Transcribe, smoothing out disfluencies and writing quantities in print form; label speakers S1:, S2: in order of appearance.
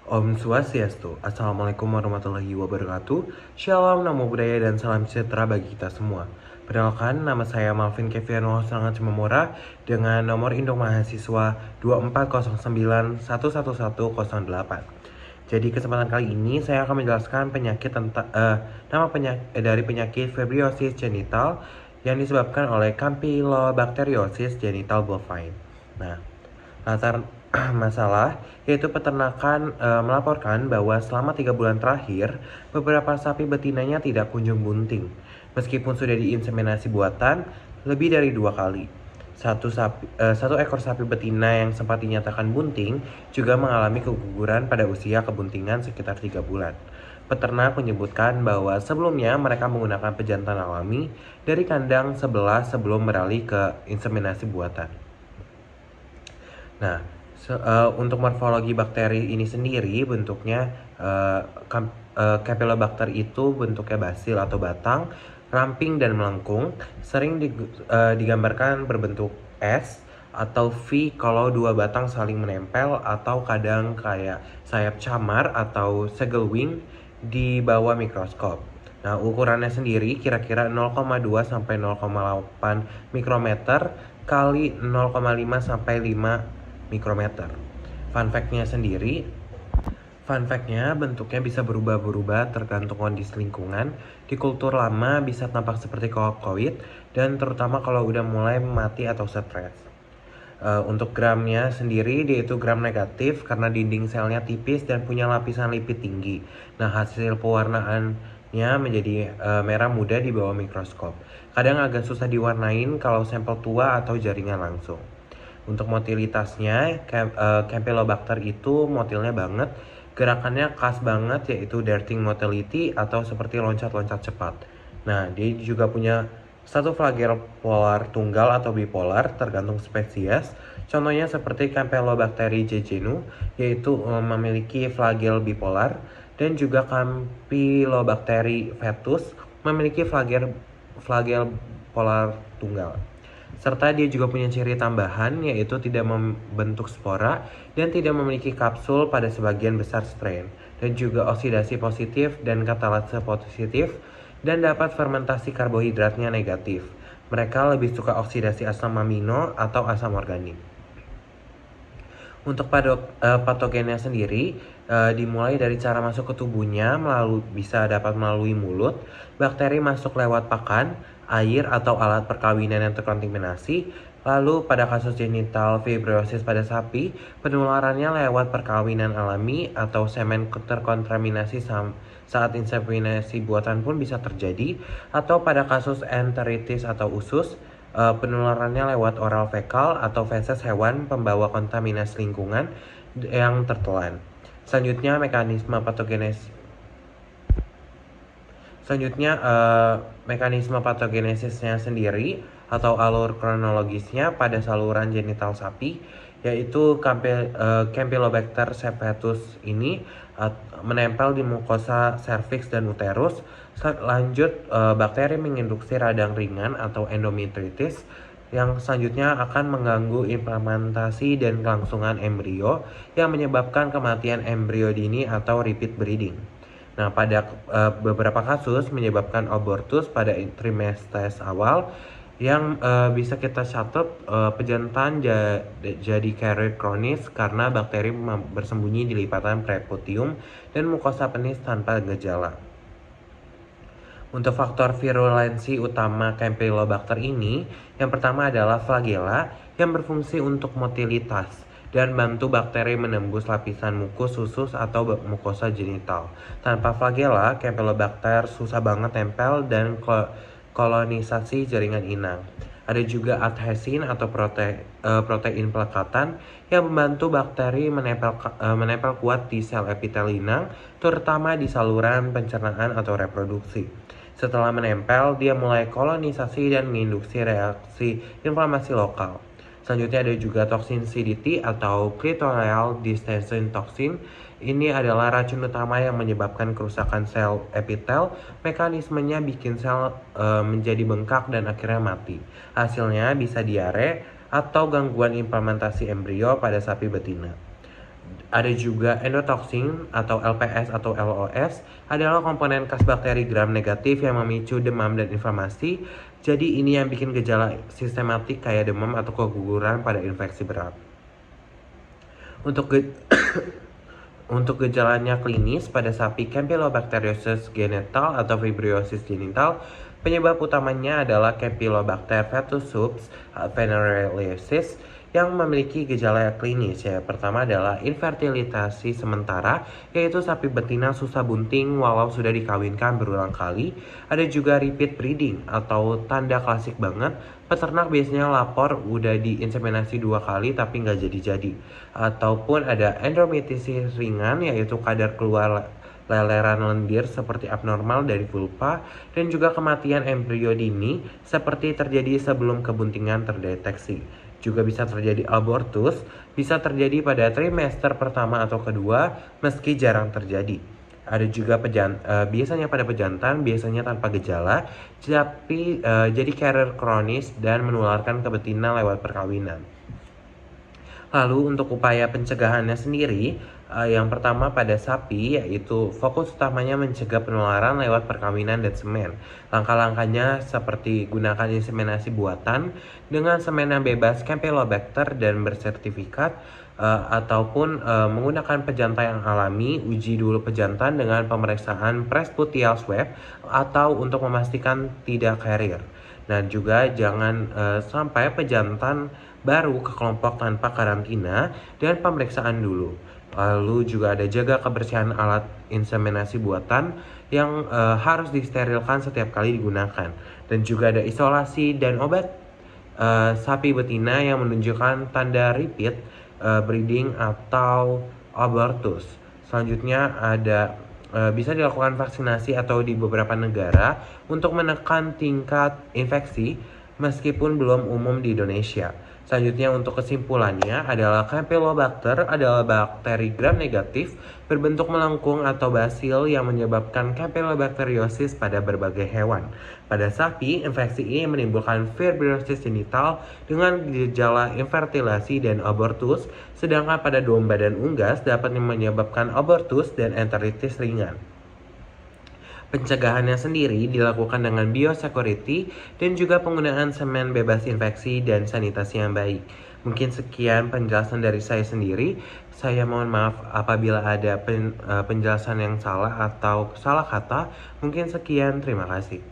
S1: Om Swastiastu, Assalamualaikum warahmatullahi wabarakatuh. Shalom, namo buddhaya dan salam sejahtera bagi kita semua. Perkenalkan, nama saya Malvin Keviano Sangat Cimamora dengan nomor induk mahasiswa 2409111008. Jadi kesempatan kali ini saya akan menjelaskan penyakit dari penyakit Febreosis genital yang disebabkan oleh Campylobacteriosis genital bovine. Nah, latar masalah yaitu peternakan melaporkan bahwa selama 3 bulan terakhir beberapa sapi betinanya tidak kunjung bunting meskipun sudah diinseminasi buatan lebih dari 2 kali. Satu ekor sapi betina yang sempat dinyatakan bunting juga mengalami keguguran pada usia kebuntingan sekitar 3 bulan. Peternak menyebutkan bahwa sebelumnya mereka menggunakan pejantan alami dari kandang sebelah sebelum beralih ke inseminasi buatan. Nah, untuk morfologi bakteri ini sendiri bentuknya Campylobacter itu bentuknya basil atau batang, ramping dan melengkung, sering digambarkan berbentuk S atau V kalau dua batang saling menempel, atau kadang kayak sayap camar atau segelwing di bawah mikroskop. Nah, ukurannya sendiri kira-kira 0,2 sampai 0,8 mikrometer kali 0,5 sampai 5 mikrometer. Fun fact-nya bentuknya bisa berubah-berubah tergantung kondisi lingkungan. Di kultur lama bisa tampak seperti kokoid dan terutama kalau udah mulai mati atau stres. Untuk gramnya sendiri dia itu gram negatif karena dinding selnya tipis dan punya lapisan lipid tinggi. Nah, hasil pewarnaannya menjadi merah muda di bawah mikroskop. Kadang agak susah diwarnain kalau sampel tua atau jaringan langsung. Untuk motilitasnya, Campylobacter itu motilnya banget, gerakannya khas banget yaitu darting motility atau seperti loncat-loncat cepat. Nah, dia juga punya satu flagel polar tunggal atau bipolar tergantung spesies. Contohnya seperti Campylobacter jejunu yaitu memiliki flagel bipolar, dan juga Campylobacter fetus memiliki flagel polar tunggal. Serta dia juga punya ciri tambahan yaitu tidak membentuk spora dan tidak memiliki kapsul pada sebagian besar strain, dan juga oksidasi positif dan katalase positif, dan dapat fermentasi karbohidratnya negatif. Mereka lebih suka oksidasi asam amino atau asam organik. Untuk patogennya sendiri dimulai dari cara masuk ke tubuhnya bisa dapat melalui mulut, bakteri masuk lewat pakan, air atau alat perkawinan yang terkontaminasi. Lalu pada kasus genital fibrosis pada sapi, penularannya lewat perkawinan alami atau semen terkontaminasi saat inseminasi buatan pun bisa terjadi, atau pada kasus enteritis atau usus, penularannya lewat oral fekal atau feses hewan pembawa kontaminasi lingkungan yang tertelan. Selanjutnya mekanisme patogenesisnya sendiri atau alur kronologisnya pada saluran genital sapi, yaitu Campylobacter fetus ini menempel di mukosa serviks dan uterus. Lanjut, bakteri menginduksi radang ringan atau endometritis yang selanjutnya akan mengganggu implementasi dan kelangsungan embrio yang menyebabkan kematian embrio dini atau repeat breeding. Nah, pada beberapa kasus menyebabkan abortus pada trimester awal yang bisa kita catat pejantan jadi carrier kronis karena bakteri bersembunyi di lipatan prepucium dan mukosa penis tanpa gejala. Untuk faktor virulensi utama Campylobacter ini, yang pertama adalah flagella yang berfungsi untuk motilitas dan bantu bakteri menembus lapisan mukus usus atau mukosa genital. Tanpa flagella, Campylobacter susah banget tempel dan kolonisasi jaringan inang. Ada juga adhesin atau protein pelekatan yang membantu bakteri menempel kuat di sel epitel inang, terutama di saluran pencernaan atau reproduksi. Setelah menempel, dia mulai kolonisasi dan menginduksi reaksi inflamasi lokal. Selanjutnya ada juga toksin CDT atau clitoral distension toxin. Ini adalah racun utama yang menyebabkan kerusakan sel epitel. Mekanismenya bikin sel menjadi bengkak dan akhirnya mati. Hasilnya bisa diare atau gangguan implementasi embrio pada sapi betina. Ada juga endotoxin atau LPS atau LOS adalah komponen khas bakteri gram negatif yang memicu demam dan inflamasi. Jadi ini yang bikin gejala sistematik kayak demam atau keguguran pada infeksi berat. Untuk Untuk gejalanya klinis pada sapi Campylobacteriosis genital atau Vibriosis genital, penyebab utamanya adalah Campylobacter fetus subs venerealis yang memiliki gejala klinis ya. Pertama adalah infertilitasi sementara, yaitu sapi betina susah bunting walau sudah dikawinkan berulang kali. Ada juga repeat breeding atau tanda klasik banget. Peternak biasanya lapor udah diinseminasi 2 kali tapi nggak jadi-jadi. Ataupun ada endometriosis ringan, yaitu kadar keluar leleran lendir seperti abnormal dari vulva, dan juga kematian embrio dini seperti terjadi sebelum kebuntingan terdeteksi. Juga bisa terjadi abortus, bisa terjadi pada trimester pertama atau kedua meski jarang terjadi. Ada juga biasanya pada pejantan, biasanya tanpa gejala, tapi jadi carrier kronis dan menularkan ke betina lewat perkawinan. Lalu untuk upaya pencegahannya sendiri, yang pertama pada sapi yaitu fokus utamanya mencegah penularan lewat perkawinan dan semen. Langkah-langkahnya seperti gunakan inseminasi buatan dengan semen yang bebas Campylobacter dan bersertifikat, ataupun menggunakan pejantan yang alami. Uji dulu pejantan dengan pemeriksaan presluteal swab atau untuk memastikan tidak carrier. Dan juga jangan sampai pejantan baru ke kelompok tanpa karantina dan pemeriksaan dulu. Lalu juga ada jaga kebersihan alat inseminasi buatan yang harus disterilkan setiap kali digunakan. Dan juga ada isolasi dan obat sapi betina yang menunjukkan tanda repeat breeding atau abortus. Selanjutnya ada bisa dilakukan vaksinasi atau di beberapa negara untuk menekan tingkat infeksi meskipun belum umum di Indonesia. Selanjutnya untuk kesimpulannya adalah Campylobacter adalah bakteri gram negatif berbentuk melengkung atau basil yang menyebabkan Campylobacteriosis pada berbagai hewan. Pada sapi, infeksi ini menimbulkan Vibriosis genital dengan gejala infertilasi dan abortus, sedangkan pada domba dan unggas dapat menyebabkan abortus dan enteritis ringan. Pencegahannya sendiri dilakukan dengan biosecurity dan juga penggunaan semen bebas infeksi dan sanitasi yang baik. Mungkin sekian penjelasan dari saya sendiri. Saya mohon maaf apabila ada penjelasan yang salah atau salah kata. Mungkin sekian, terima kasih.